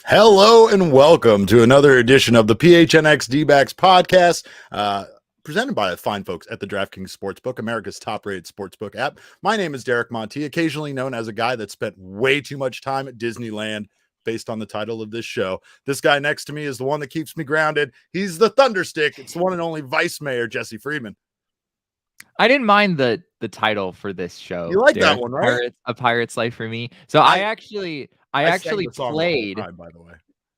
Hello and welcome to another edition of the PHNX D-backs podcast, presented by the fine folks at the DraftKings Sportsbook, America's top-rated sportsbook app. My name is Derek Monti, occasionally known as a guy that spent way too much time at Disneyland, based on the title of this show. This guy next to me is the one that keeps me grounded. He's the Thunderstick. It's the one and only Vice Mayor Jesse Friedman. I didn't mind the title for this show. You like that one, right? A Pirate's Life for me. So I actually played. Time, by the way.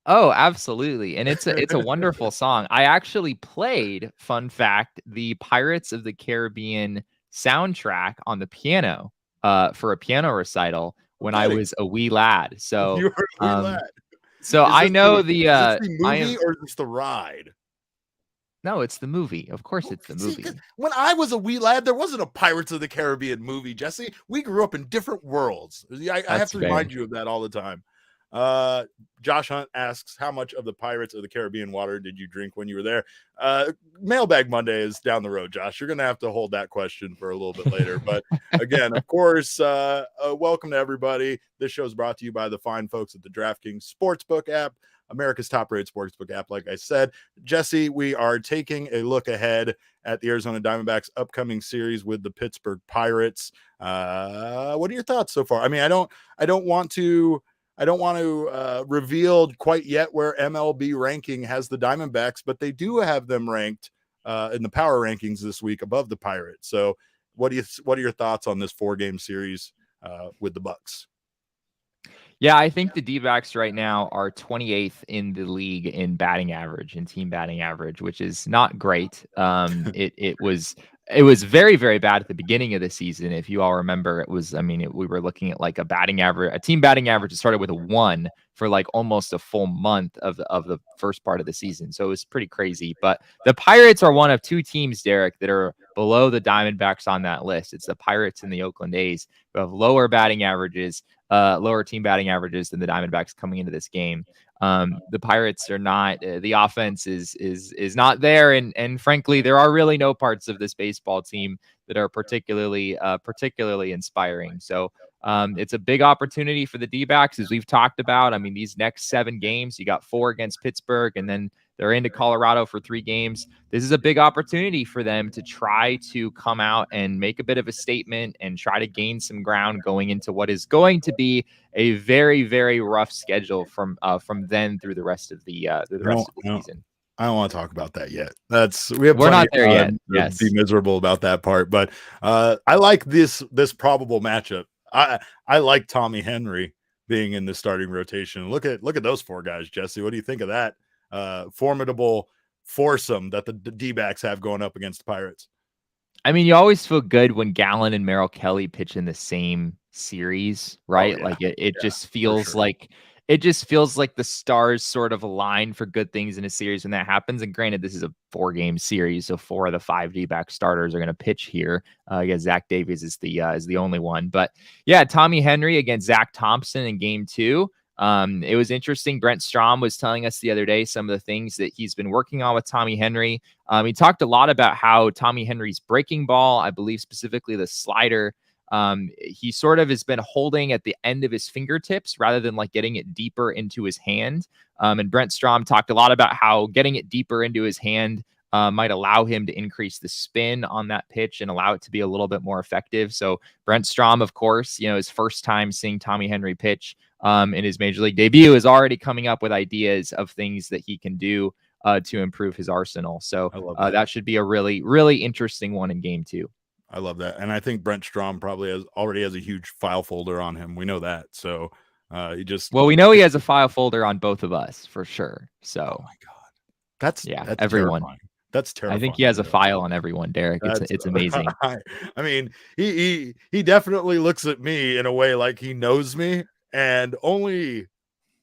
Oh, absolutely, and it's a wonderful song. I actually played, fun fact, the Pirates of the Caribbean soundtrack on the piano, for a piano recital when I was a wee lad. So you were a wee lad. So I know the movie or is this the ride? No, it's the movie. Of course, it's the movie. When I was a wee lad, there wasn't a Pirates of the Caribbean movie, Jesse. We grew up in different worlds. I have to remind you of that all the time. Josh Hunt asks, how much of the Pirates of the Caribbean water did you drink when you were there? Mailbag Monday is down the road, Josh. You're going to have to hold that question for a little bit later. But again, of course, welcome to everybody. This show is brought to you by the fine folks at the DraftKings Sportsbook app, America's top-rated sportsbook app. Like I said, Jesse, we are taking a look ahead at the Arizona Diamondbacks upcoming series with the Pittsburgh Pirates. What are your thoughts so far? I mean, I don't want to reveal quite yet where MLB ranking has the Diamondbacks, but they do have them ranked in the power rankings this week above the Pirates. So what are your thoughts on this 4-game series with the Bucks? Yeah, I think the D-backs right now are 28th in the league in batting average and team batting average, which is not great. It was very, very bad at the beginning of the season. If you all remember, we were looking at like a team batting average that started with a 1 for like almost a full month of the first part of the season. So it was pretty crazy. But the Pirates are one of 2 teams, Derek, that are below the Diamondbacks on that list. It's the Pirates and the Oakland A's who have lower team batting averages than the Diamondbacks coming into this game. The Pirates are not, the offense is not there. And frankly, there are really no parts of this baseball team that are particularly inspiring. So it's a big opportunity for the D-backs, as we've talked about. I mean, these next 7 games, you got 4 against Pittsburgh, and then they're into Colorado for 3 games. This is a big opportunity for them to try to come out and make a bit of a statement and try to gain some ground going into what is going to be a very, very rough schedule from then through the rest of the season. I don't want to talk about that yet. We're not there yet. Yes. Be miserable about that part, but I like this probable matchup. I like Tommy Henry being in the starting rotation. Look at those 4 guys, Jesse. What do you think of that formidable foursome that the D-backs have going up against the Pirates? I mean, you always feel good when Gallen and Merrill Kelly pitch in the same series, right? Oh, yeah. Like it just feels like the stars sort of align for good things in a series when that happens. And granted, this is a 4-game series, so 4 of the 5 D-back starters are going to pitch here. Zach Davies is the only one, but yeah, Tommy Henry against Zach Thompson in game 2. It was interesting. Brent Strom was telling us the other day some of the things that he's been working on with Tommy Henry. He talked a lot about how Tommy Henry's breaking ball, I believe specifically the slider, he sort of has been holding at the end of his fingertips rather than like getting it deeper into his hand. And Brent Strom talked a lot about how getting it deeper into his hand might allow him to increase the spin on that pitch and allow it to be a little bit more effective. So Brent Strom, of course, his first time seeing Tommy Henry pitch in his major league debut, is already coming up with ideas of things that he can do to improve his arsenal. So that should be a really, really interesting one in game 2. I love that. And I think Brent Strom probably already has a huge file folder on him. We know that. So we know he has a file folder on both of us for sure. So, oh my God, that's everyone. Terrifying. That's terrifying. I think he has a file on everyone, Derek. It's amazing. I mean, he definitely looks at me in a way like he knows me, and only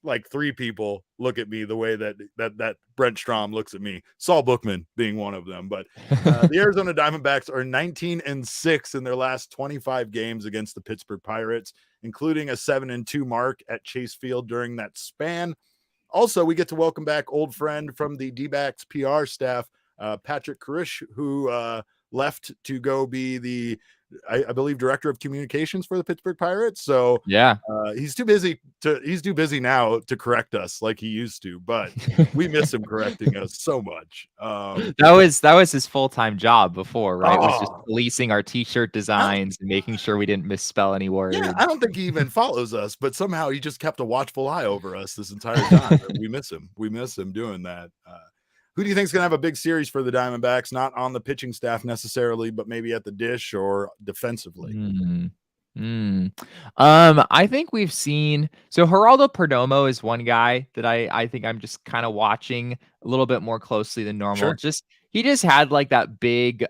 like 3 people look at me the way that Brent Strom looks at me. Saul Bookman being one of them. But the Arizona Diamondbacks are 19-6 in their last 25 games against the Pittsburgh Pirates, including a 7-2 mark at Chase Field during that span. Also, we get to welcome back old friend from the D-backs PR staff, Patrick Karish, who left to go be the I believe, director of communications for the Pittsburgh Pirates. So yeah, he's too busy now to correct us like he used to, but we miss him correcting us so much. that was his full-time job before, right? Was just Oh, policing our t-shirt designs and making sure we didn't misspell any yeah, I words. don't think he even follows us, but somehow he just kept a watchful eye over us this entire time. And we miss him. We miss him doing that. Who do you think is going to have a big series for the Diamondbacks? Not on the pitching staff necessarily, but maybe at the dish or defensively. Mm. I think we've seen so Geraldo Perdomo is one guy that I think I'm just kind of watching a little bit more closely than normal. Sure. Just he just had like that big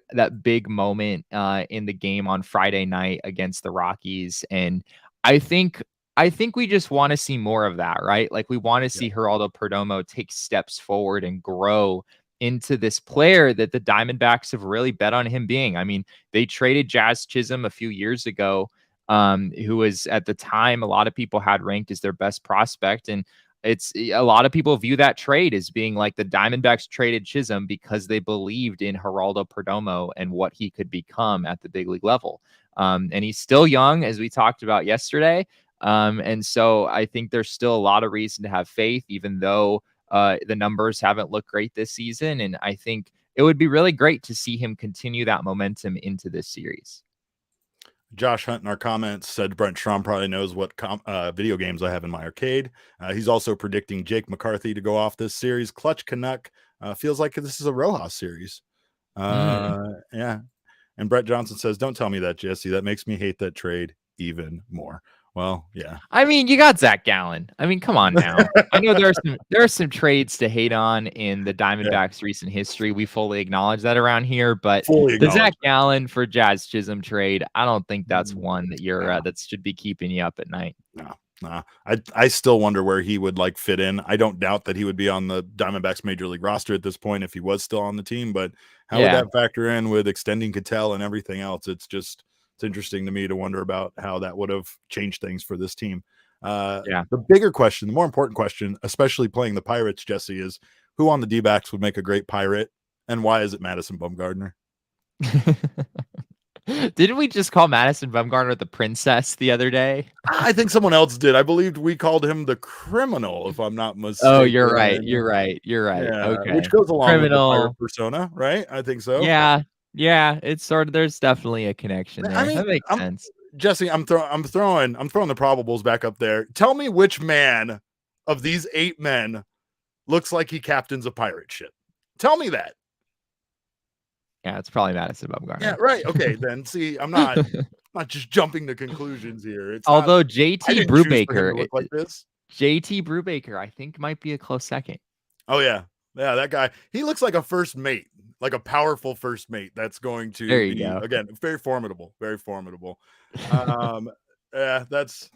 moment in the game on Friday night against the Rockies, and I think I think we just want to see more of that, right? Like we want to Yeah. see Geraldo Perdomo take steps forward and grow into this player that the Diamondbacks have really bet on him being. I mean, they traded Jazz Chisholm a few years ago, who was at the time a lot of people had ranked as their best prospect. And it's a lot of people view that trade as being like the Diamondbacks traded Chisholm because they believed in Geraldo Perdomo and what he could become at the big league level. And he's still young, as we talked about yesterday. And so I think there's still a lot of reason to have faith, even though the numbers haven't looked great this season. And I think it would be really great to see him continue that momentum into this series. Josh Hunt in our comments said Brent Strom probably knows what video games I have in my arcade. He's also predicting Jake McCarthy to go off this series. Clutch Canuck feels like this is a Rojas series. Yeah. And Brett Johnson says, don't tell me that, Jesse. That makes me hate that trade even more. Well, yeah. I mean, you got Zach Gallen. I mean, come on now. I know there are some trades to hate on in the Diamondbacks' recent history. We fully acknowledge that around here, but the Zach Gallen for Jazz Chisholm trade, I don't think that's one that you're that should be keeping you up at night. No. I still wonder where he would like fit in. I don't doubt that he would be on the Diamondbacks major league roster at this point if he was still on the team, but how would that factor in with extending Cattell and everything else? It's interesting to me to wonder about how that would have changed things for this team. The bigger question, the more important question, especially playing the Pirates, Jesse, is who on the D-backs would make a great Pirate, and why is it Madison Bumgarner? Didn't we just call Madison Bumgarner the princess the other day? I think someone else did. I believed we called him the criminal, if I'm not mistaken. Oh, you're right. Yeah, okay. Which goes along with the pirate persona, right? I think so. Yeah, it's sort of, there's definitely a connection there. I mean, that makes sense. Jesse, I'm throwing the probables back up there. Tell me which man of these 8 men looks like he captains a pirate ship. Tell me that. Yeah, it's probably Madison Bumgarner. Yeah, right. Okay, then see, I'm not just jumping to conclusions here. It's although JT Brubaker look like this. JT Brubaker, I think might be a close second. Oh yeah, that guy. He looks like a first mate, like a powerful first mate. That's going to be again very formidable, very formidable. Yeah, that's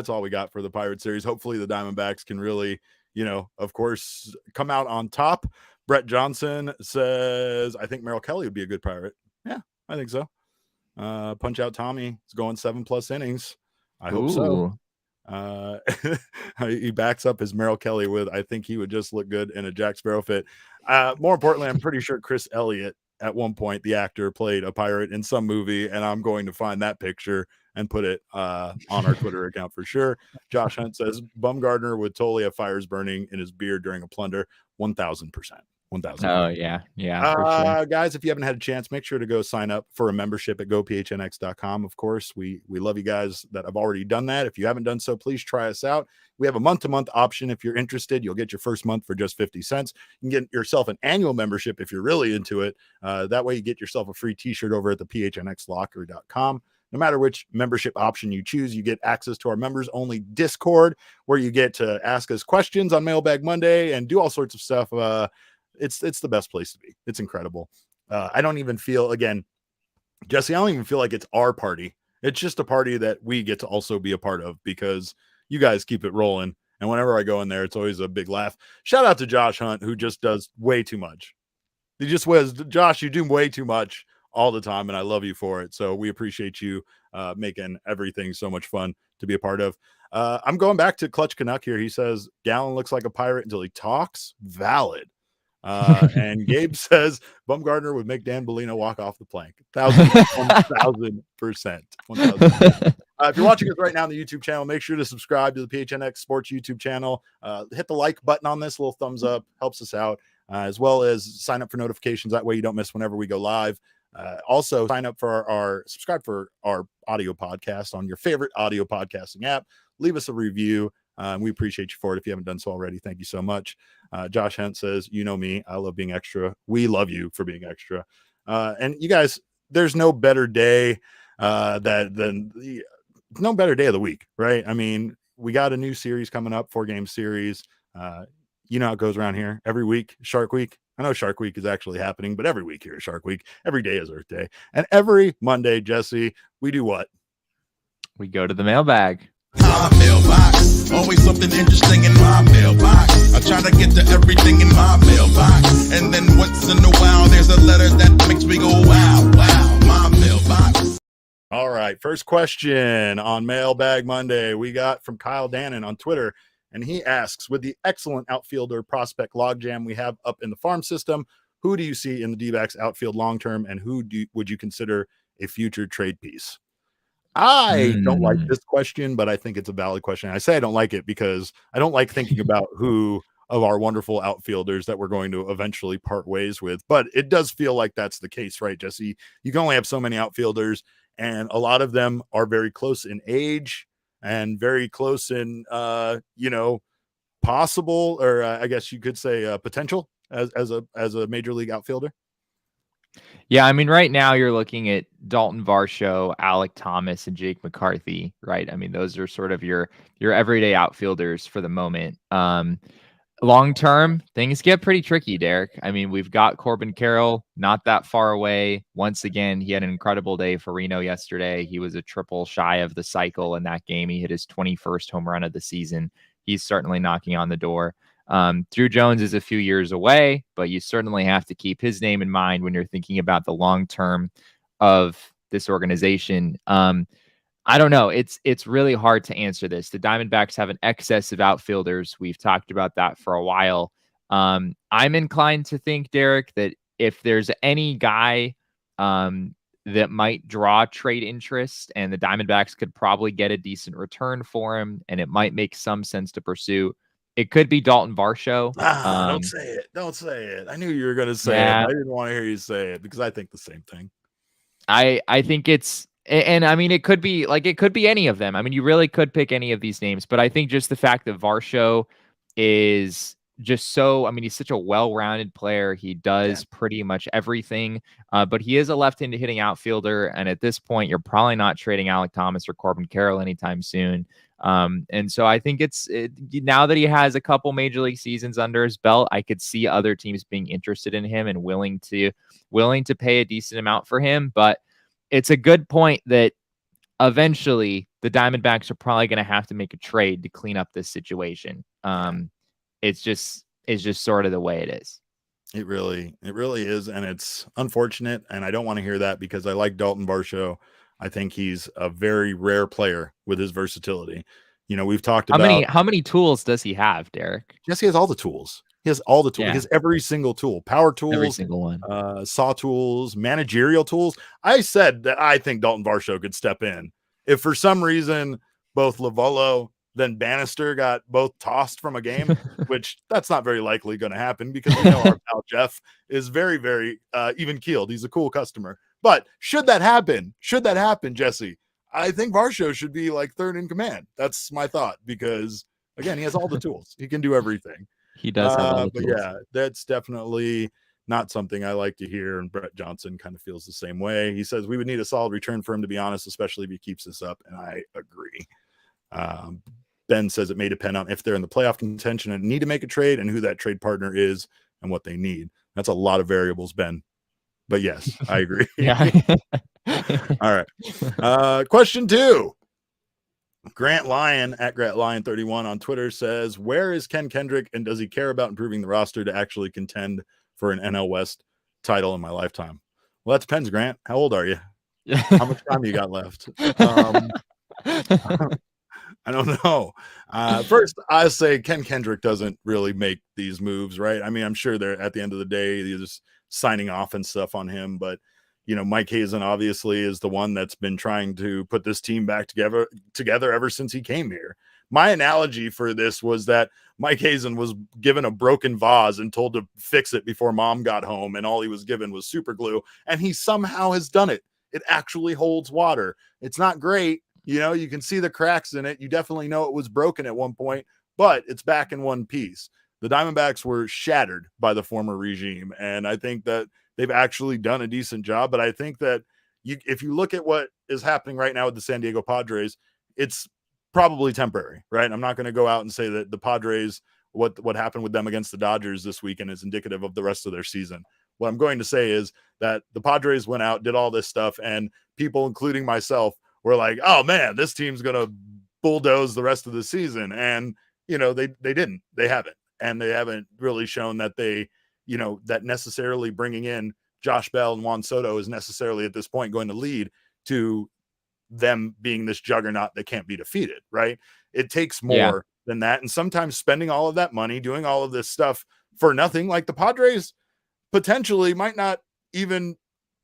all we got for the Pirate series. Hopefully, the Diamondbacks can really, of course, come out on top. Brett Johnson says, I think Merrill Kelly would be a good Pirate. Yeah, I think so. Punch Out Tommy is going 7+ innings. I hope so. He backs up his Merrill Kelly with, I think he would just look good in a Jack Sparrow fit. More importantly, I'm pretty sure Chris Elliott, at one point, the actor, played a pirate in some movie, and I'm going to find that picture and put it on our Twitter account for sure. Josh Hunt says Bumgarner would totally have fires burning in his beard during a plunder. 1,000%. 1,000. Oh yeah. For sure. Guys, if you haven't had a chance, make sure to go sign up for a membership at gophnx.com. Of course, we love you guys that have already done that. If you haven't done so, please try us out. We have a month-to-month option. If you're interested, you'll get your first month for just 50 cents. You can get yourself an annual membership if you're really into it. That way you get yourself a free t-shirt over at the PHNXLocker.com. No matter which membership option you choose, you get access to our members only Discord, where you get to ask us questions on Mailbag Monday and do all sorts of stuff. It's the best place to be. It's incredible. I don't even feel, again, Jesse, I don't even feel like it's our party. It's just a party that we get to also be a part of because you guys keep it rolling. And whenever I go in there, it's always a big laugh. Shout out to Josh Hunt, who just does way too much. He just was, Josh, you do way too much all the time, and I love you for it. So we appreciate you making everything so much fun to be a part of. I'm going back to Clutch Canuck here. He says Gallen looks like a pirate until he talks. Valid. And Gabe says Bumgarner would make Dan Bellino walk off the plank. 1,000%. 1,000%. If you're watching us right now on the YouTube channel, make sure to subscribe to the PHNX Sports YouTube channel. Hit the like button on this, little thumbs up, helps us out, as well as sign up for notifications. That way you don't miss whenever we go live. Also, sign up for subscribe for our audio podcast on your favorite audio podcasting app. Leave us a review. We appreciate you for it. If you haven't done so already, thank you so much. Josh Hent says, you know me, I love being extra. We love you for being extra. And you guys, there's no better day no better day of the week, right? I mean, we got a new series coming up, 4-game series. You know how it goes around here every week, Shark Week. I know Shark Week is actually happening, but every week here is Shark Week. Every day is Earth Day. And every Monday, Jesse, we do what? We go to the mailbag. My mailbox, always something interesting in my mailbox. I try to get to everything in my mailbox, and then once in a while there's a letter that makes me go wow, wow. My mailbox. All right, first question on Mailbag Monday we got from Kyle Dannon on Twitter, and he asks, with the excellent outfielder prospect logjam we have up in the farm system, who do you see in the D-backs outfield long term, and who would you consider a future trade piece? I don't like this question, but I think it's a valid question. I say I don't like it because I don't like thinking about who of our wonderful outfielders that we're going to eventually part ways with. But it does feel like that's the case, right, Jesse? You can only have so many outfielders, and a lot of them are very close in age and very close in, possible, or I guess you could say potential as a major league outfielder. Yeah, I mean, right now you're looking at Dalton Varsho, Alec Thomas, and Jake McCarthy, right? I mean, those are sort of your everyday outfielders for the moment. Long term, things get pretty tricky, Derek. I mean, we've got Corbin Carroll not that far away. Once again, he had an incredible day for Reno yesterday. He was a triple shy of the cycle in that game. He hit his 21st home run of the season. He's certainly knocking on the door. Drew Jones is a few years away, but you certainly have to keep his name in mind when you're thinking about the long term of this organization. I don't know. It's really hard to answer this. The Diamondbacks have an excess of outfielders. We've talked about that for a while. I'm inclined to think, Derek, that if there's any guy that might draw trade interest and the Diamondbacks could probably get a decent return for him, and it might make some sense to pursue, it could be Dalton Varsho. Don't say it. Don't say it. I knew you were going to say it. I didn't want to hear you say it because I think the same thing. I think it's, and I mean, it could be any of them. I mean, you really could pick any of these names, but I think just the fact that Varsho is just so, I mean, he's such a well-rounded player. He does pretty much everything, but he is a left-handed hitting outfielder. And at this point, you're probably not trading Alec Thomas or Corbin Carroll anytime soon. And so I think now that he has a couple major league seasons under his belt, I could see other teams being interested in him and willing to pay a decent amount for him. But it's a good point that eventually the Diamondbacks are probably going to have to make a trade to clean up this situation. It's just sort of the way it is. It really is. And it's unfortunate. And I don't want to hear that because I like Dalton Varsho. I think he's a very rare player with his versatility. You know, we've talked about how many tools does he have, Derek? Yes, he has all the tools. He has all the tools. Yeah. He has every single tool, power tools, every single one, saw tools, managerial tools. I said that I think Dalton Varsho could step in. If for some reason both Lovullo then Bannister got both tossed from a game, which that's not very likely going to happen because we know our pal Jeff is very, very even keeled. He's a cool customer. But should that happen, Jesse, I think Varsho should be like third in command. That's my thought because, again, he has all the tools. He can do everything. He does have all the tools. But yeah, that's definitely not something I like to hear. And Brett Johnson kind of feels the same way. He says we would need a solid return for him, to be honest, especially if he keeps this up. And I agree. Ben says it may depend on if they're in the playoff contention and need to make a trade and who that trade partner is and what they need. That's a lot of variables, Ben. But yes, I agree. Yeah. All right. Question 2. Grant Lyon at Grant Lyon 31 on Twitter says, where is Ken Kendrick and does he care about improving the roster to actually contend for an NL West title in my lifetime? Well, that depends, Grant. How old are you? How much time you got left? I don't know. First, I say Ken Kendrick doesn't really make these moves, right? I mean, I'm sure they're at the end of the day, they're just signing off and stuff on him. But, Mike Hazen obviously is the one that's been trying to put this team back together ever since he came here. My analogy for this was that Mike Hazen was given a broken vase and told to fix it before mom got home, and all he was given was super glue, and he somehow has done it. It actually holds water. It's not great. You can see the cracks in it. You definitely know it was broken at one point, but it's back in one piece. The Diamondbacks were shattered by the former regime, and I think that they've actually done a decent job. But I think that if you look at what is happening right now with the San Diego Padres, it's probably temporary, right? I'm not going to go out and say that the Padres, what happened with them against the Dodgers this weekend is indicative of the rest of their season. What I'm going to say is that the Padres went out, did all this stuff, and people, including myself, were like, oh man, this team's going to bulldoze the rest of the season. And, they didn't, they haven't. And they haven't really shown that that necessarily bringing in Josh Bell and Juan Soto is necessarily at this point going to lead to them being this juggernaut that can't be defeated, right? It takes more than that. And sometimes spending all of that money, doing all of this stuff for nothing, like the Padres potentially might not even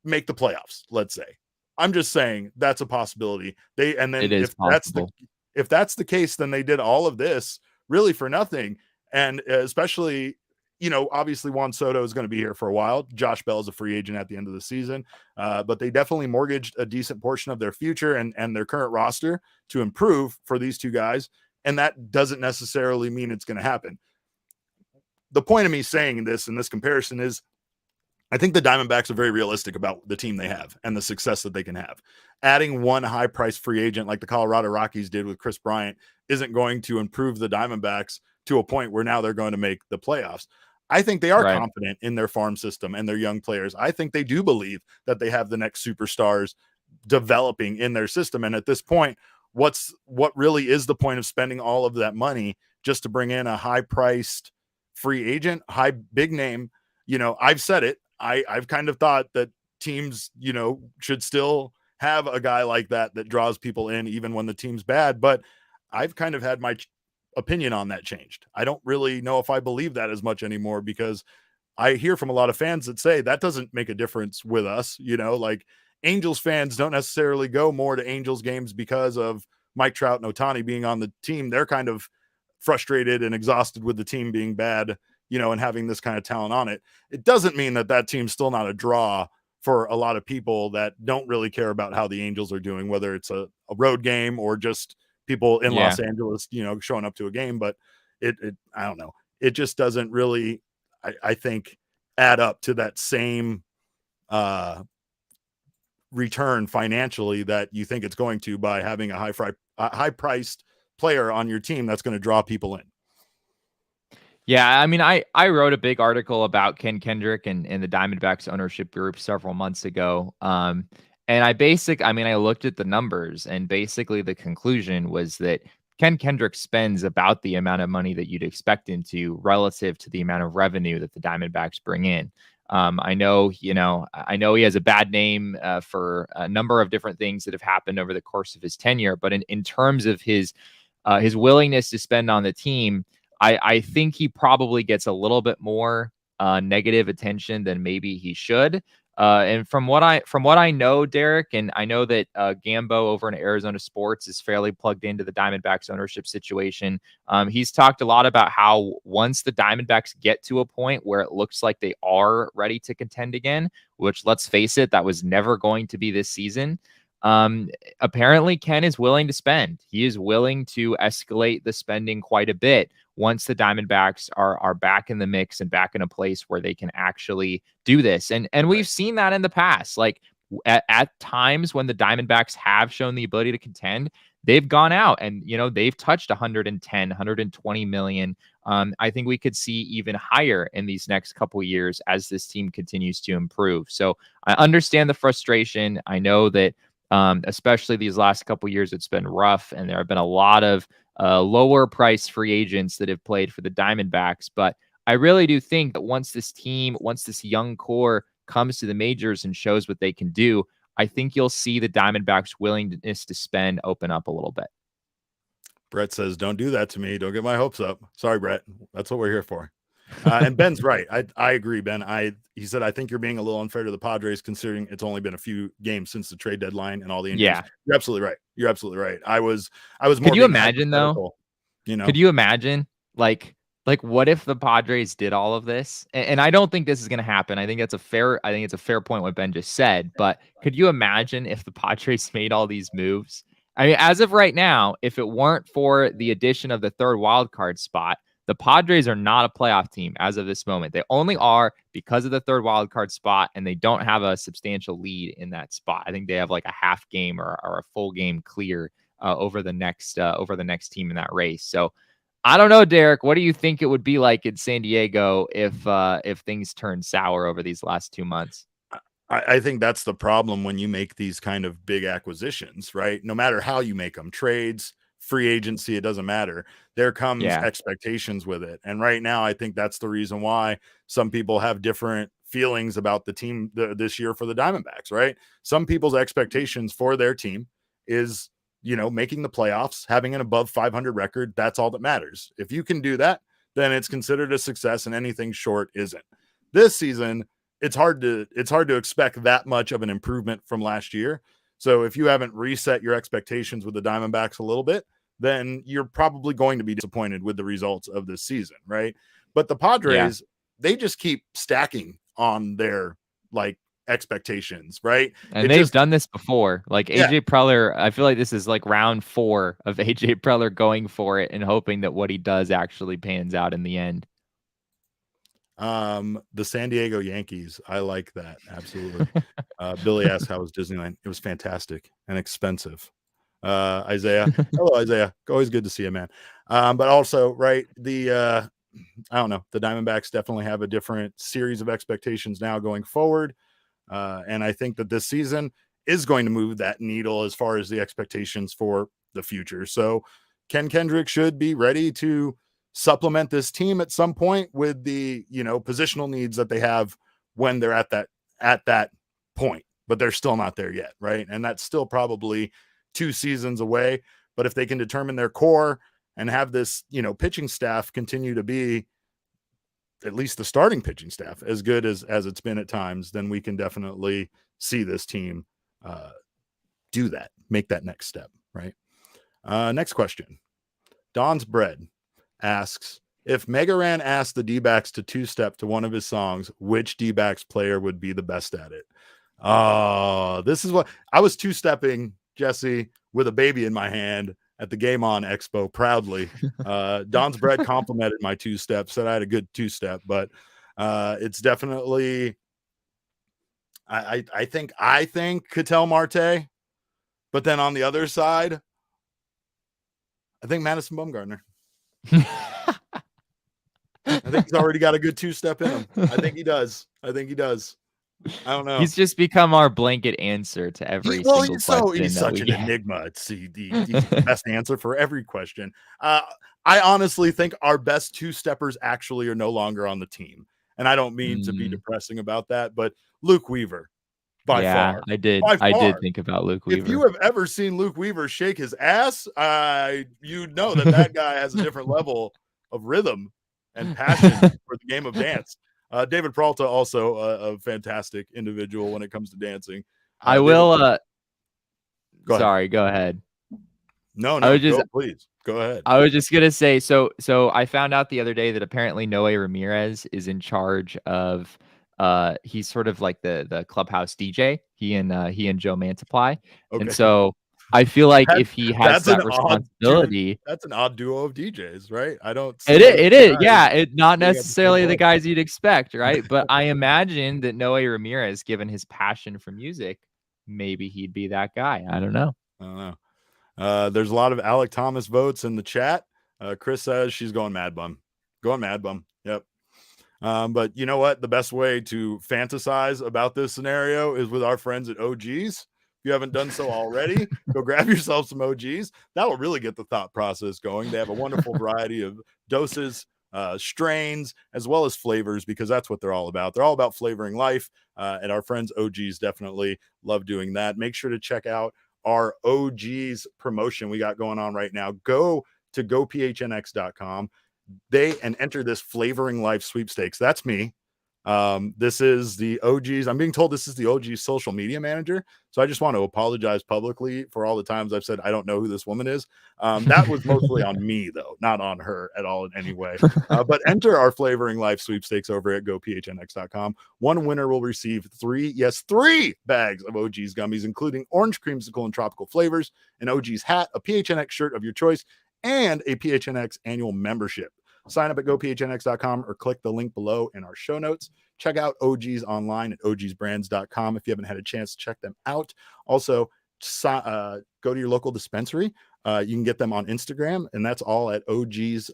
make the playoffs, let's say. I'm just saying that's a possibility. If that's the case, then they did all of this really for nothing. And especially, obviously Juan Soto is going to be here for a while. Josh Bell is a free agent at the end of the season, but they definitely mortgaged a decent portion of their future and their current roster to improve for these two guys. And that doesn't necessarily mean it's going to happen. The point of me saying this in this comparison is I think the Diamondbacks are very realistic about the team they have and the success that they can have. Adding one high-priced free agent like the Colorado Rockies did with Chris Bryant isn't going to improve the Diamondbacks to a point where now they're going to make the playoffs. I think they are confident in their farm system and their young players. I think they do believe that they have the next superstars developing in their system. And at this point, what really is the point of spending all of that money just to bring in a high-priced free agent, big name? I've said it. I've kind of thought that teams, should still have a guy like that draws people in even when the team's bad. But I've kind of had my opinion on that changed. I don't really know if I believe that as much anymore because I hear from a lot of fans that say that doesn't make a difference with us. Like Angels fans don't necessarily go more to Angels games because of Mike Trout and Ohtani being on the team. They're kind of frustrated and exhausted with the team being bad, and having this kind of talent on it. It doesn't mean that team's still not a draw for a lot of people that don't really care about how the Angels are doing, whether it's a road game or just people in Los Angeles, showing up to a game. But it I don't know. It just doesn't really, I think, add up to that same return financially that you think it's going to by having a high-priced player on your team that's going to draw people in. Yeah, I mean, I wrote a big article about Ken Kendrick and the Diamondbacks ownership group several months ago. And I looked at the numbers, and basically the conclusion was that Ken Kendrick spends about the amount of money that you'd expect him to relative to the amount of revenue that the Diamondbacks bring in. I know he has a bad name for a number of different things that have happened over the course of his tenure, but in terms of his willingness to spend on the team, I think he probably gets a little bit more negative attention than maybe he should. And from what I know, Derek, and I know that Gambo over in Arizona Sports is fairly plugged into the Diamondbacks ownership situation. He's talked a lot about how once the Diamondbacks get to a point where it looks like they are ready to contend again, which, let's face it, that was never going to be this season. Apparently Ken is willing to spend. He is willing to escalate the spending quite a bit once the Diamondbacks are back in the mix and back in a place where they can actually do this. And we've seen that in the past. Like at times when the Diamondbacks have shown the ability to contend, they've gone out and, they've touched 110, 120 million. I think we could see even higher in these next couple of years as this team continues to improve. So I understand the frustration. I know that especially these last couple of years, it's been rough, and there have been a lot of lower price free agents that have played for the Diamondbacks. But I really do think that once this young core comes to the majors and shows what they can do, I think you'll see the Diamondbacks' willingness to spend open up a little bit. Brett says, don't do that to me. Don't get my hopes up. Sorry, Brett. That's what we're here for. And Ben's right. I agree, Ben. He said, I think you're being a little unfair to the Padres considering it's only been a few games since the trade deadline and all the injuries. Yeah. You're absolutely right. You're absolutely right. I was more. Could you imagine though? You know, could you imagine like what if the Padres did all of this? And I don't think this is going to happen. I think it's a fair point what Ben just said, but could you imagine if the Padres made all these moves? I mean, as of right now, if it weren't for the addition of the third wild card spot, the Padres are not a playoff team as of this moment. They only are because of the third wild card spot, and they don't have a substantial lead in that spot. I think they have like a half game or a full game clear over the next team in that race. So I don't know, Derek. What do you think it would be like in San Diego if things turned sour over these last 2 months? I think that's the problem when you make these kind of big acquisitions, right? No matter how you make them, trades, free agency, it doesn't matter. There comes expectations with it. And right now, I think that's the reason why some people have different feelings about the team this year for the Diamondbacks, right? Some people's expectations for their team is, making the playoffs, having an above 500 record. That's all that matters. If you can do that, then it's considered a success, and anything short isn't. This season, it's hard to expect that much of an improvement from last year. So if you haven't reset your expectations with the Diamondbacks a little bit, then you're probably going to be disappointed with the results of this season, right? But the Padres, they just keep stacking on their expectations, right? And they've done this before. Like AJ Preller, I feel like this is like round 4 of AJ Preller going for it and hoping that what he does actually pans out in the end. The San Diego Yankees, I like that. Absolutely. Billy asked, how was Disneyland? It was fantastic and expensive. Isaiah, hello Isaiah, always good to see you, man. But also, right, I don't know, the Diamondbacks definitely have a different series of expectations now going forward, and I think that this season is going to move that needle as far as the expectations for the future. So Ken Kendrick should be ready to supplement this team at some point with the positional needs that they have when they're at that point, but they're still not there yet, right? And that's still probably 2 seasons away. But if they can determine their core and have this pitching staff continue to be, at least the starting pitching staff, as good as it's been at times, then we can definitely see this team do that, make that next step, right? Next question. Don's Bread asks, if Megaran asked the D-backs to two-step to one of his songs, which D-backs player would be the best at it? This is what I was two-stepping, Jesse, with a baby in my hand at the Game On Expo proudly. Don's Bread complimented my two-step, said I had a good two-step, but it's definitely I think Ketel Marte, but then on the other side, I think Madison Bumgarner. I think he's already got a good two-step in him. I think he does. I don't know. He's just become our blanket answer to every single question. He's such an enigma. It's the best answer for every question. I honestly think our best two-steppers actually are no longer on the team. And I don't mean to be depressing about that, but Luke Weaver, by far. I did think about Luke Weaver. If you have ever seen Luke Weaver shake his ass, you know that guy has a different level of rhythm and passion for the game of dance. David Peralta, also a fantastic individual when it comes to dancing. I will. Sorry, go ahead. No, please go ahead. I was just gonna say, so I found out the other day that apparently Noe Ramirez is in charge of. He's sort of like the clubhouse DJ. He and Joe Mantiply, and so I feel like if he has that responsibility, that's an odd duo of DJs, right? I don't. It is, yeah. It not necessarily the guys you'd expect, right? But I imagine that Noe Ramirez, given his passion for music, maybe he'd be that guy. I don't know. There's a lot of Alec Thomas votes in the chat. Chris says she's going Mad Bum. Yep. But you know what? The best way to fantasize about this scenario is with our friends at OGs. If you haven't done so already, go grab yourself some OGs. That'll really get the thought process going. They have a wonderful variety of doses, strains, as well as flavors, because that's what they're all about. They're all about flavoring life. And our friends OGs definitely love doing that. Make sure to check out our OGs promotion we got going on right now. Go to gophnx.com and enter this Flavoring Life sweepstakes. That's me. This is the OG's. I'm being told this is the OG's social media manager. So I just want to apologize publicly for all the times I've said I don't know who this woman is. That was mostly on me, though, not on her at all in any way. But enter our Flavoring Life sweepstakes over at gophnx.com. One winner will receive 3 bags of OG's gummies, including orange creamsicle and tropical flavors, an OG's hat, a PHNX shirt of your choice, and a PHNX annual membership. Sign up at gophnx.com or click the link below in our show notes. Check out OG's online at ogsbrands.com if you haven't had a chance to check them out. Also, go to your local dispensary. You can get them on Instagram, and that's all at OG's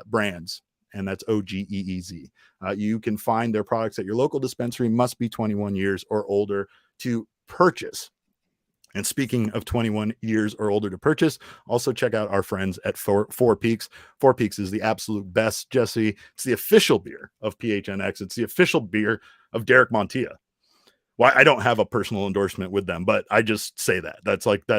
Brands, and that's OGEEZ. You can find their products at your local dispensary. Must be 21 years or older to purchase. And speaking of 21 years or older to purchase, also check out our friends at Four Peaks. Four Peaks is the absolute best, Jesse. It's the official beer of PHNX. It's the official beer of Derek Montilla. Well, I don't have a personal endorsement with them, but I just say that.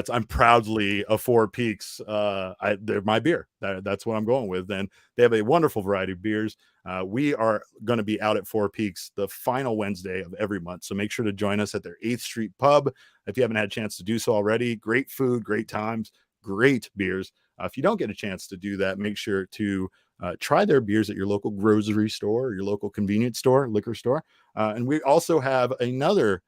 I'm proudly a Four Peaks. They're my beer. That's what I'm going with. And they have a wonderful variety of beers. We are going to be out at Four Peaks the final Wednesday of every month. So make sure to join us at their 8th Street pub. If you haven't had a chance to do so already, great food, great times, great beers. If you don't get a chance to do that, make sure to try their beers at your local grocery store or your local convenience store, liquor store. And we also have another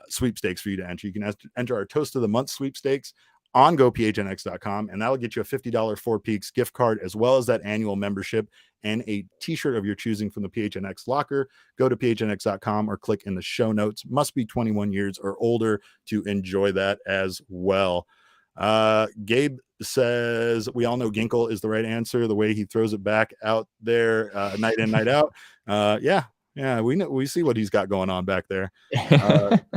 sweepstakes for you to enter. You can enter our Toast of the Month sweepstakes on gophnx.com, and that'll get you a $50 Four Peaks gift card, as well as that annual membership and a t-shirt of your choosing from the PHNX Locker. Go to phnx.com or click in the show notes. Must be 21 years or older to enjoy that as well. Gabe says, we all know Ginkle is the right answer. The way he throws it back out there, night in, night out. Yeah, we see what he's got going on back there.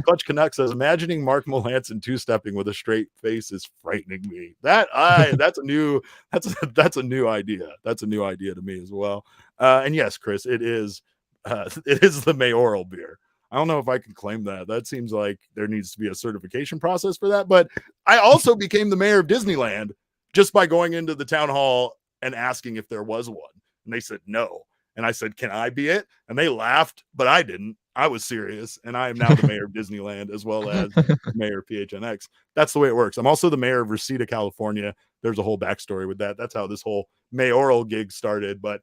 Clutch Canuck says, imagining Mark Melancon two-stepping with a straight face is frightening me. That's a new idea. That's a new idea to me as well. And yes, Chris, it is the mayoral beer. I don't know if I can claim that. That seems like there needs to be a certification process for that. But I also became the mayor of Disneyland just by going into the town hall and asking if there was one. And they said no. And I said, can I be it? And they laughed, but I didn't. I was serious. And I am now the mayor of Disneyland as well as mayor of PHNX. That's the way it works. I'm also the mayor of Reseda, California. There's a whole backstory with that. That's how this whole mayoral gig started. But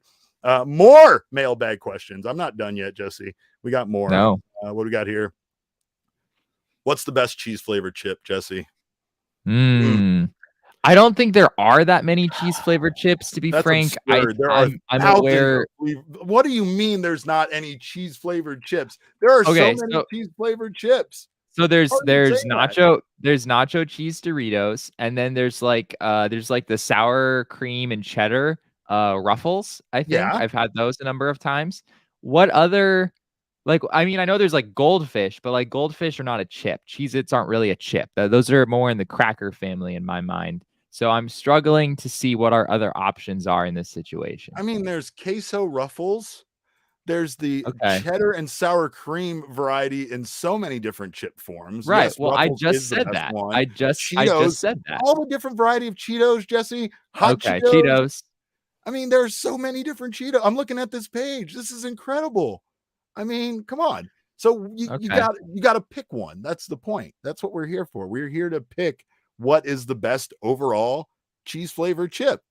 more mailbag questions. I'm not done yet, Jesse. We got more. No. What do we got here? What's the best cheese flavored chip, Jesse? I don't think there are that many cheese flavored chips, to be frank. I'm aware. What do you mean there's not any cheese flavored chips? There are so many cheese flavored chips. So there's nacho cheese Doritos, and then there's the sour cream and cheddar Ruffles. I think I've had those a number of times. What other, I know there's Goldfish, but Goldfish are not a chip. Cheez-Its aren't really a chip. Those are more in the cracker family in my mind. So I'm struggling to see what our other options are in this situation. There's queso Ruffles. There's the cheddar and sour cream variety in so many different chip forms. Right. Yes, well, Ruffles I just said that. I just said that. All the different variety of Cheetos, Jesse. Hot Cheetos. There's so many different Cheetos. I'm looking at this page. This is incredible. Come on. So you got to pick one. That's the point. That's what we're here for. We're here to pick what is the best overall cheese flavored chip.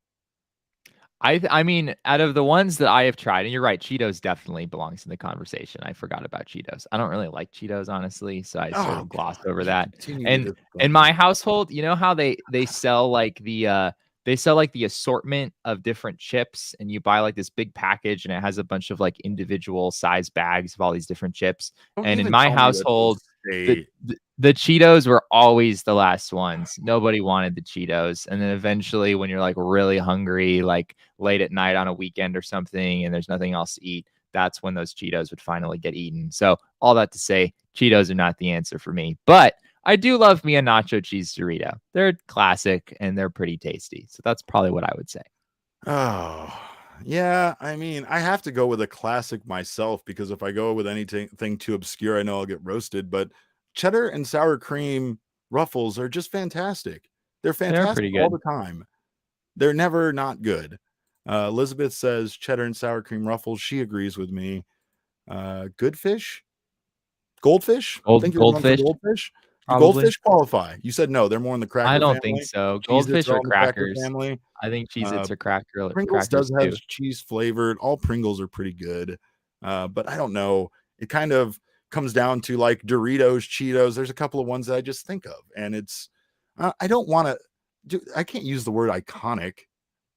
Out of the ones that I have tried, and you're right, Cheetos definitely belongs in the conversation. I forgot about Cheetos. I don't really like Cheetos, honestly, so I sort of glossed over that. And in my household, you know how they sell the assortment of different chips, and you buy this big package, and it has a bunch of individual size bags of all these different chips. And in my household, the Cheetos were always the last ones. Nobody wanted the Cheetos. And then eventually when you're really hungry, late at night on a weekend or something, and there's nothing else to eat, that's when those Cheetos would finally get eaten. So all that to say, Cheetos are not the answer for me, but I do love me a nacho cheese Dorito. They're classic and they're pretty tasty. So that's probably what I would say. Oh, yeah. I have to go with a classic myself, because if I go with anything too obscure, I know I'll get roasted. But cheddar and sour cream Ruffles are just fantastic. They're fantastic all the time. they're never not good. Elizabeth says cheddar and sour cream ruffles. She agrees with me. Good fish? Goldfish? I think you're going for Goldfish, goldfish. Do probably. goldfish qualify? You said no. They're more in the I cracker don't think family. so. Cheez-Its Goldfish are or all in the cracker crackers. family. I think Cheez-Its are Pringles crackers does have too. cheese flavored. All Pringles are pretty good. But I don't know. It kind of comes down to like Doritos, Cheetos. There's a couple of ones that I just think of. And it's, I don't want to, I can't use the word iconic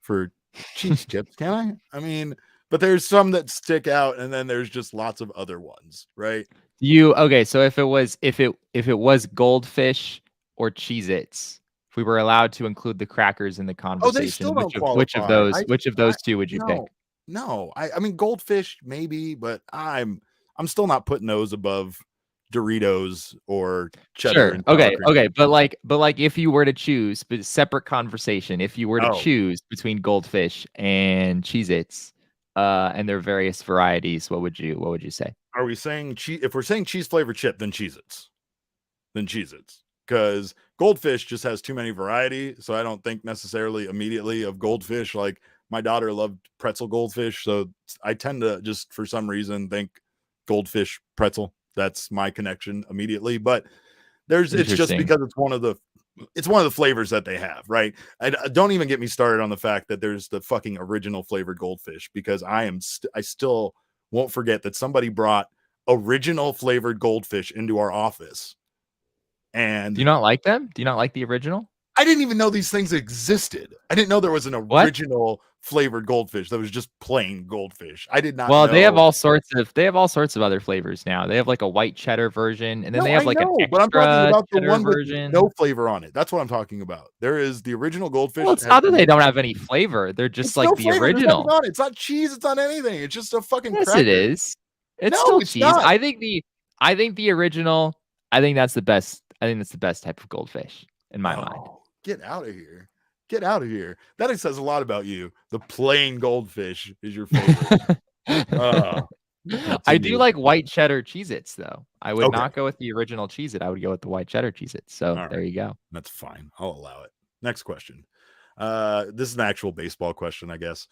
for cheese chips, can I? I mean, but there's some that stick out, and then there's just lots of other ones, right? Okay, so if it was Goldfish or Cheez-Its, if we were allowed to include the crackers in the Oh, they still conversation, don't which of qualify. those two would you pick? No. I mean goldfish maybe, but I'm still not putting those above Doritos or cheddar. Sure. And sour cream. Okay. But like if you were to choose, but separate conversation, if you were to choose between Goldfish and Cheez-Its, and their various varieties, what would you say? Are we saying if we're saying cheese flavored chip, then Cheez-Its. Because Goldfish just has too many variety. So I don't think necessarily immediately of Goldfish. Like my daughter loved pretzel Goldfish. So I tend to just for some reason think Goldfish pretzel. That's my connection immediately. But it's just because it's one of the flavors that they have, right? I don't even get me started on the fact that there's the fucking original flavored Goldfish, because I still won't forget that somebody brought original flavored Goldfish into our office. And do you not like them? Do you not like the original? I didn't even know these things existed. I didn't know there was an original flavored Goldfish that was just plain Goldfish. I did not know. They have all sorts of other flavors now. They have like a white cheddar version, and then they have like an extra, but I'm talking about the one version with no flavor on it. That's what I'm talking about. There is the original Goldfish. Well, it's not that they don't have any flavor. They're just like the original. It's not cheese. It's not anything. It's just a fucking yes, cracker. It is. It's still cheese. Not. I think the original. I think that's the best. I think that's the best type of Goldfish in my mind. Get out of here. Get out of here. That says a lot about you. The plain Goldfish is your favorite. I do like white cheddar Cheez-Its, though. I would not go with the original Cheez-It. I would go with the white cheddar Cheez-Its. So there you go. That's fine. I'll allow it. Next question. This is an actual baseball question, I guess.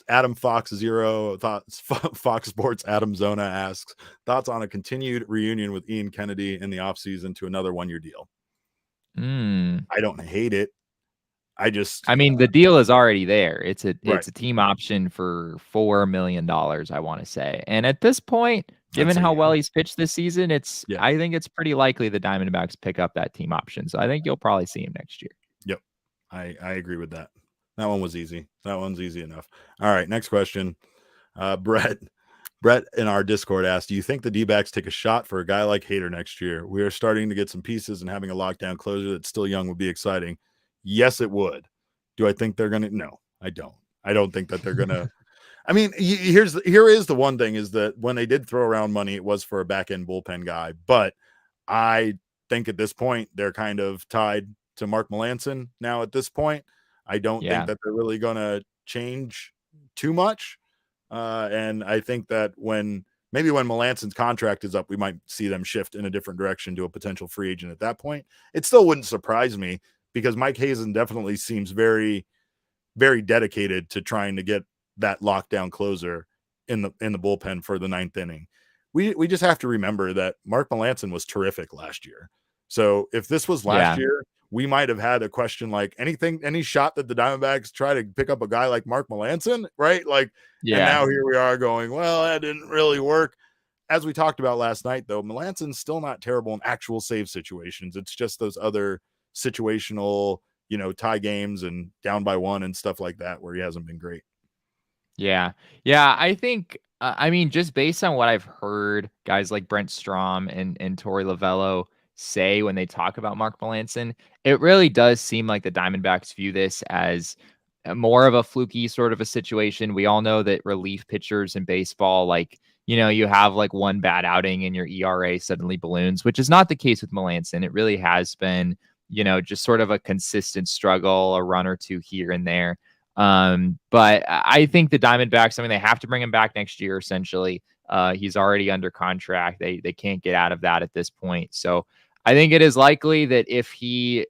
Adam Fox 0 thoughts. Fox Sports Adam Zona asks thoughts on a continued reunion with Ian Kennedy in the offseason to another 1-year deal. I don't hate it. I mean, the deal is already there. It's a team option for $4 million, I want to say. And at this point, given how well he's pitched this season, I think it's pretty likely the Diamondbacks pick up that team option. So I think you'll probably see him next year. Yep. I agree with that. That one was easy. That one's easy enough. All right, next question. Brett in our Discord asked, do you think the D-backs take a shot for a guy like Hader next year? We are starting to get some pieces, and having a lockdown closer that's still young would be exciting. Yes, it would. Do I think they're going to? No, I don't. I don't think that they're going to. I mean, here is the one thing is that when they did throw around money, it was for a back-end bullpen guy. But I think at this point, they're kind of tied to Mark Melancon now at this point. I don't think that they're really going to change too much. And I think that when Melancon's contract is up, we might see them shift in a different direction to a potential free agent at that point. It still wouldn't surprise me because Mike Hazen definitely seems very, very dedicated to trying to get that lockdown closer in the bullpen for the 9th inning. We just have to remember that Mark Melancon was terrific last year. So if this was last year, we might have had a question like any shot that the Diamondbacks try to pick up a guy like Mark Melancon, right? Like, and now here we are going, well, that didn't really work. As we talked about last night, though, Melancon's still not terrible in actual save situations. It's just those other situational, tie games and down by 1 and stuff like that where he hasn't been great. Yeah. I think, I mean, just based on what I've heard, guys like Brent Strom and Torey Lovello say when they talk about Mark Melancon, it really does seem like the Diamondbacks view this as more of a fluky sort of a situation. We all know that relief pitchers in baseball, like, you have like one bad outing and your ERA suddenly balloons, which is not the case with Melancon. It really has been, just sort of a consistent struggle, a run or two here and there. But I think the Diamondbacks, I mean, they have to bring him back next year, essentially. He's already under contract. They can't get out of that at this point. So I think it is likely that if he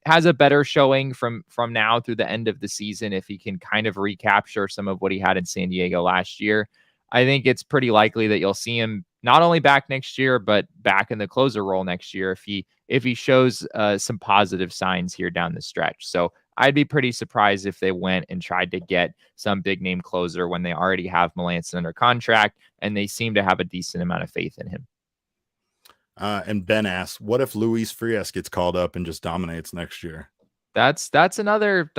has a better showing from now through the end of the season, if he can kind of recapture some of what he had in San Diego last year, I think it's pretty likely that you'll see him not only back next year, but back in the closer role next year if he shows some positive signs here down the stretch. So I'd be pretty surprised if they went and tried to get some big name closer when they already have Melancon under contract and they seem to have a decent amount of faith in him. And Ben asks, what if Luis Frias gets called up and just dominates next year? That's another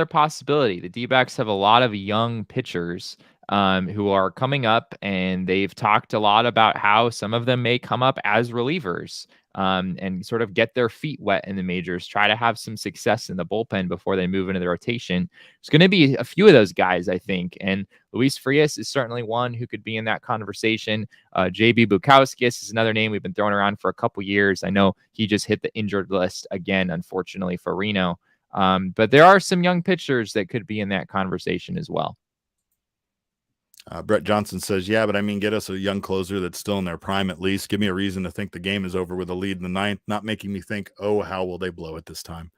possibility. The D-backs have a lot of young pitchers who are coming up, and they've talked a lot about how some of them may come up as relievers and sort of get their feet wet in the majors, try to have some success in the bullpen before they move into the rotation. There's going to be a few of those guys, I think, and Luis Frias is certainly one who could be in that conversation. JB Bukowskis is another name we've been throwing around for a couple years. I know he just hit the injured list again, unfortunately, for Reno. But there are some young pitchers that could be in that conversation as well. Brett Johnson says, yeah, but I mean, get us a young closer that's still in their prime at least. Give me a reason to think the game is over with a lead in the ninth, not making me think, oh, how will they blow it this time?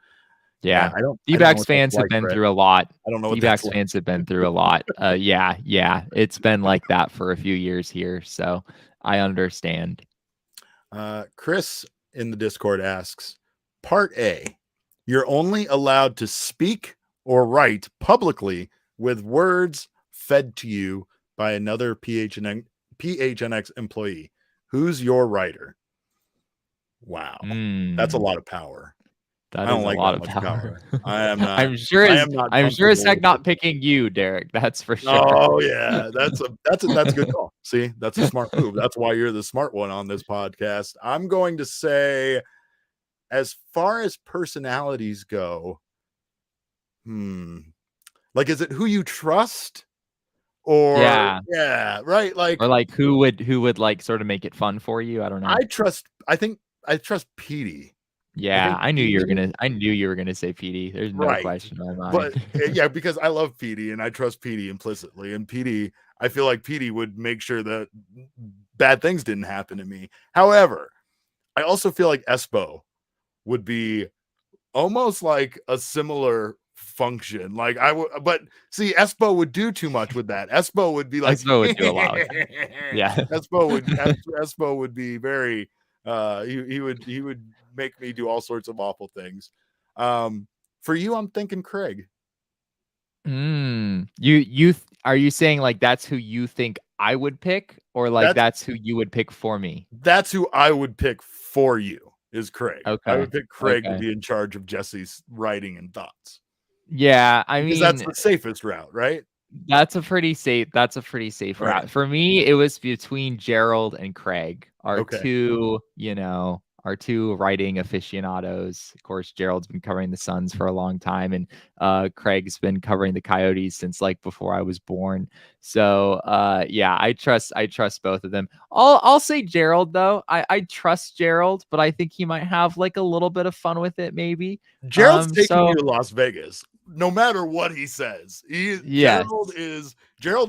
Yeah, D-backs fans have been through a lot. I don't know what D-backs fans have been through a lot. Yeah, it's been like that for a few years here, so I understand. Chris in the Discord asks, Part A, you're only allowed to speak or write publicly with words fed to you by another PHNX employee. Who's your writer? Wow. That's a lot of power. That is a lot of power. I am not. I'm sure it's heck not picking you, Derek. That's for sure. Oh yeah, that's a good call. See, that's a smart move. That's why you're the smart one on this podcast. I'm going to say, as far as personalities go, like, is it who you trust? Or yeah, right. Like, or like who would like sort of make it fun for you? I don't know. I think I trust Petey. Yeah, I knew you were gonna say Petey. There's no question in my mind. But yeah, because I love Petey and I trust Petey implicitly. And Petey, I feel like Petey would make sure that bad things didn't happen to me. However, I also feel like Espo would be almost like a similar function. Like but see, Espo would do too much with that. Espo would be like, Espo would do a lot with that. Yeah. Espo would be very he would make me do all sorts of awful things. For you, I'm thinking Craig. You are you saying like that's who you think I would pick, or like that's who you would pick for me? That's who I would pick for you, is Craig. Okay. I would pick Craig to be in charge of Jesse's writing and thoughts. Yeah, I mean, that's the safest route, right? That's a pretty safe route. For me, it was between Gerald and Craig, our two writing aficionados. Of course, Gerald's been covering the Suns for a long time, and Craig's been covering the Coyotes since like before I was born. So yeah, I trust both of them. I'll say Gerald though. I trust Gerald, but I think he might have like a little bit of fun with it, maybe. Gerald's taking you to Las Vegas. No matter what he says, Gerald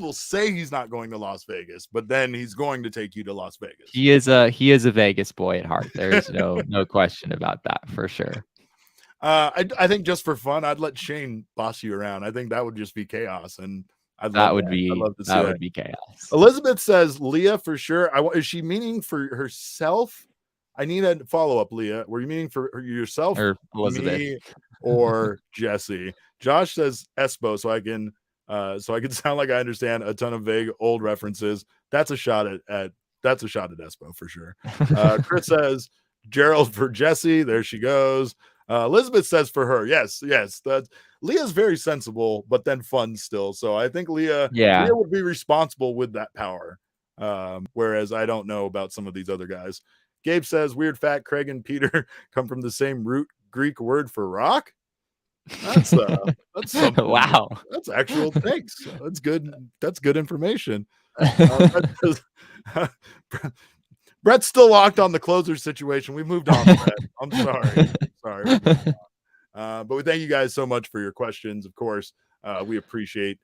will say he's not going to Las Vegas, but then he's going to take you to Las Vegas. He is a Vegas boy at heart. There's no question about that for sure. I think just for fun, I'd let Shane boss you around. I think that would just be chaos, and that would be chaos. Elizabeth says Leah for sure. Is she meaning for herself? I need a follow-up, Leah. Were you meaning for yourself, or Elizabeth, me, or Jesse? Josh says Espo, so I can sound like I understand a ton of vague old references. That's a shot at Espo for sure. Chris says Gerald for Jesse. There she goes. Elizabeth says for her. Yes. That Leah's very sensible, but then fun still. So I think Leah would be responsible with that power. Whereas I don't know about some of these other guys. Gabe says, weird fact, Craig and Peter come from the same root Greek word for rock. That's something. Wow. That's actual. Thanks. That's good. That's good information. Brett's still locked on the closer situation. We moved on, Brett. I'm sorry. But we thank you guys so much for your questions. Of course, we appreciate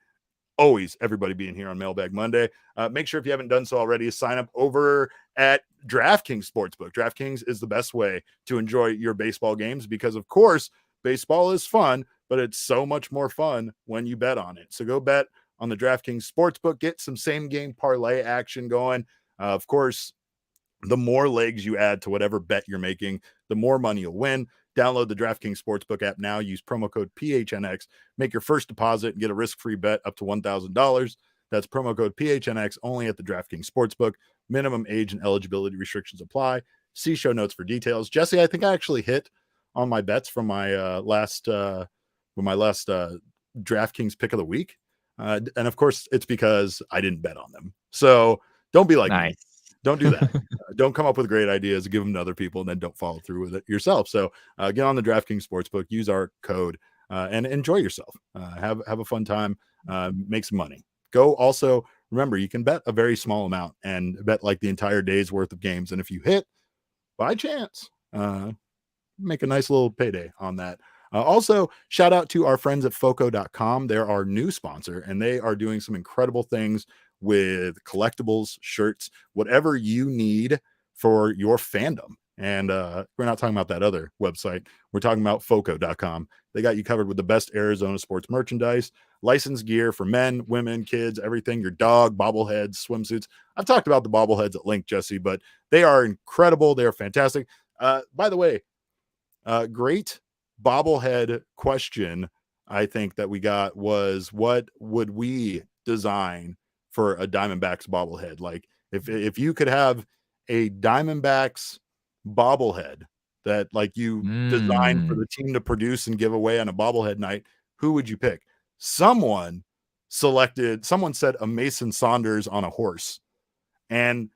always everybody being here on Mailbag Monday. Make sure if you haven't done so already, sign up over at DraftKings Sportsbook. DraftKings is the best way to enjoy your baseball games because, of course, baseball is fun, but it's so much more fun when you bet on it. So go bet on the DraftKings Sportsbook. Get some same-game parlay action going. Of course, the more legs you add to whatever bet you're making, the more money you'll win. Download the DraftKings Sportsbook app now. Use promo code PHNX. Make your first deposit and get a risk-free bet up to $1,000. That's promo code PHNX only at the DraftKings Sportsbook. Minimum age and eligibility restrictions apply. See show notes for details. Jesse, I think I actually hit on my bets from my last DraftKings pick of the week. And of course, it's because I didn't bet on them. So don't be like me. Don't do that. Don't come up with great ideas, give them to other people, and then don't follow through with it yourself. So get on the DraftKings Sportsbook, use our code, and enjoy yourself. Have a fun time, make some money. Go also, remember, you can bet a very small amount and bet like the entire day's worth of games. And if you hit, by chance, make a nice little payday on that. Also, shout out to our friends at Foco.com. They're our new sponsor, and they are doing some incredible things with collectibles, shirts, whatever you need for your fandom. And we're not talking about that other website. We're talking about Foco.com. They got you covered with the best Arizona sports merchandise, licensed gear for men, women, kids, everything, your dog, bobbleheads, swimsuits. I've talked about the bobbleheads at length, Jesse, but they are incredible. They are fantastic. By the way, great bobblehead question I think that we got was, what would we design for a Diamondbacks bobblehead? Like if you could have a Diamondbacks bobblehead that like you designed for the team to produce and give away on a bobblehead night, who would you pick? Someone said a Mason Saunders on a horse. And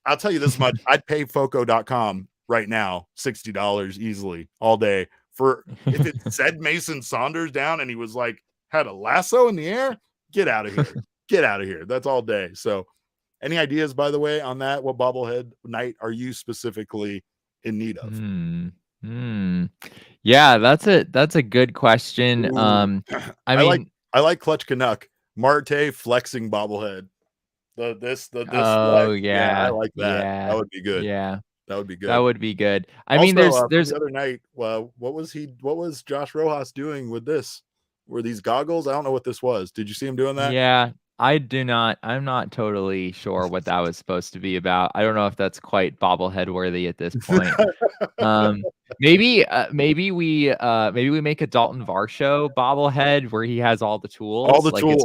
I'll tell you this much, I'd pay Foco.com right now $60 easily all day for if it said Mason Saunders down and he was like had a lasso in the air. Get out of here. Get out of here. That's all day. So any ideas, by the way, on that? What bobblehead night are you specifically in need of? Yeah, that's a good question. Ooh. I like Clutch Canuck. Marte flexing bobblehead. This oh yeah, I like that. That would be good. Yeah. That would be good. That would be good. I mean, there's the other night. What was Josh Rojas doing with this? Were these goggles? I don't know what this was. Did you see him doing that? Yeah, I do not. I'm not totally sure what that was supposed to be about. I don't know if that's quite bobblehead worthy at this point. Maybe we make a Dalton Varsho bobblehead where he has all the tools. All the tools.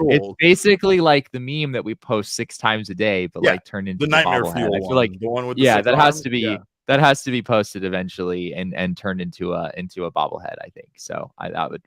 It's basically like the meme that we post 6 times a day, but like turned into the nightmare bobblehead. fuel. I feel like the one with the that has to be. Yeah. That has to be posted eventually and turned into a bobblehead, I think. So that would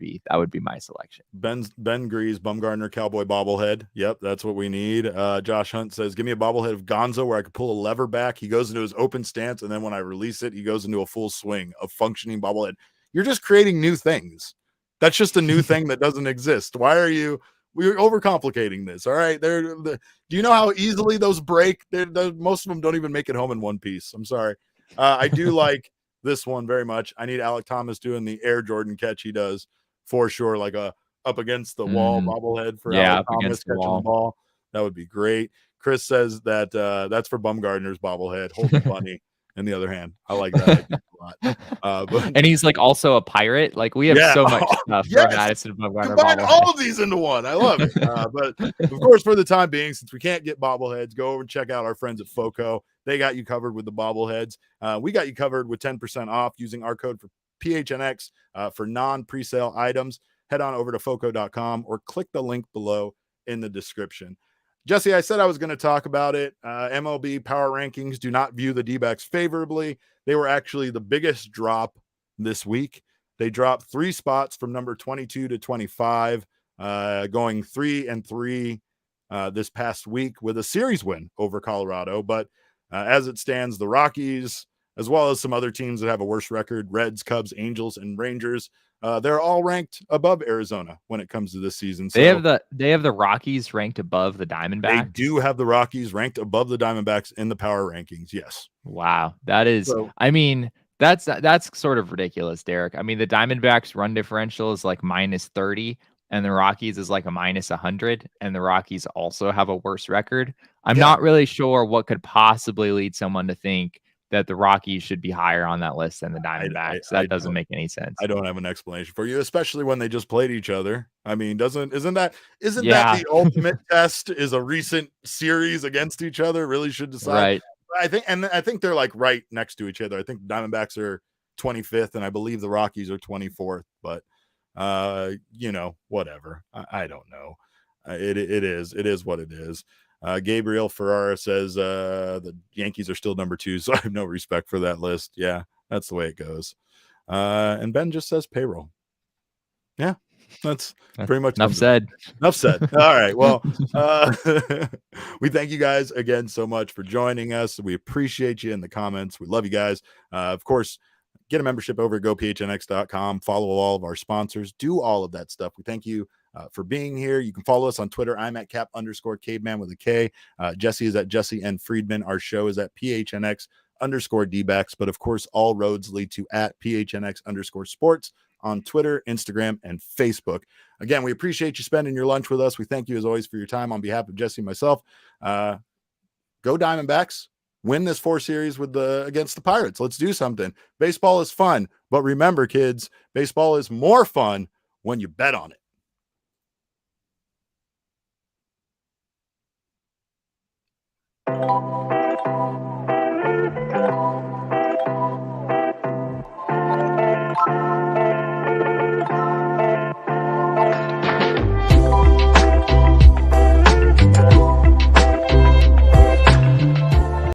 be my selection. Ben Grease, Bumgarner Cowboy bobblehead. Yep, that's what we need. Josh Hunt says, give me a bobblehead of Gonzo where I could pull a lever back. He goes into his open stance, and then when I release it, he goes into a full swing of functioning bobblehead. You're just creating new things. That's just a new thing that doesn't exist. Why are you? We're overcomplicating this. All right. Do you know how easily those break? Most of them don't even make it home in one piece. I'm sorry. I do like this one very much. I need Alec Thomas doing the Air Jordan catch he does for sure, like a up against the wall bobblehead for Alec Thomas catching the ball. That would be great. Chris says that that's for Bumgarner's bobblehead, holding bunny in the other hand. I like that a lot. And he's like also a pirate. Like we have so much stuff for Madison Bumgarner. Combine all of these into one. I love it. But of course, for the time being, since we can't get bobbleheads, go over and check out our friends at Foco. They got you covered with the bobbleheads. We got you covered with 10% off using our code for PHNX for non-presale items. Head on over to Foco.com or click the link below in the description. Jesse, I said I was going to talk about it. MLB power rankings do not view the D-backs favorably. They were actually the biggest drop this week. They dropped 3 spots from number 22 to 25, going 3-3 this past week with a series win over Colorado. But as it stands, the Rockies, as well as some other teams that have a worse record, Reds, Cubs, Angels, and Rangers, they're all ranked above Arizona when it comes to this season. So they have the Rockies ranked above the Diamondbacks. They do have the Rockies ranked above the Diamondbacks in the power rankings. Yes. Wow. That is, I mean, that's sort of ridiculous, Derek. I mean, the Diamondbacks run differential is like -30. and the Rockies is like a -100, and the Rockies also have a worse record, I'm not really sure what could possibly lead someone to think that the Rockies should be higher on that list than the Diamondbacks. That doesn't make any sense. I don't have an explanation for you, especially when they just played each other. I mean, isn't that the ultimate test? Is a recent series against each other really should decide? Right. I think they're like right next to each other. I think the Diamondbacks are 25th, and I believe the Rockies are 24th. But whatever. I don't know. It is what it is. Gabriel Ferrara says the Yankees are still number 2, so I have no respect for that list. Yeah, that's the way it goes. And Ben just says payroll. Yeah, that's pretty much enough said. Enough said. All right. Well, we thank you guys again so much for joining us. We appreciate you in the comments. We love you guys. Of course, get a membership over at gophnx.com. Follow all of our sponsors. Do all of that stuff. We thank you for being here. You can follow us on Twitter. I'm at cap_caveman with a K. Jesse is at Jesse N. Friedman. Our show is at PHNX_DBacks. But of course, all roads lead to at PHNX_sports on Twitter, Instagram, and Facebook. Again, we appreciate you spending your lunch with us. We thank you as always for your time. On behalf of Jesse and myself, go Diamondbacks. Win this 4 series against the Pirates. Let's do something. Baseball is fun, but remember, kids, baseball is more fun when you bet on it.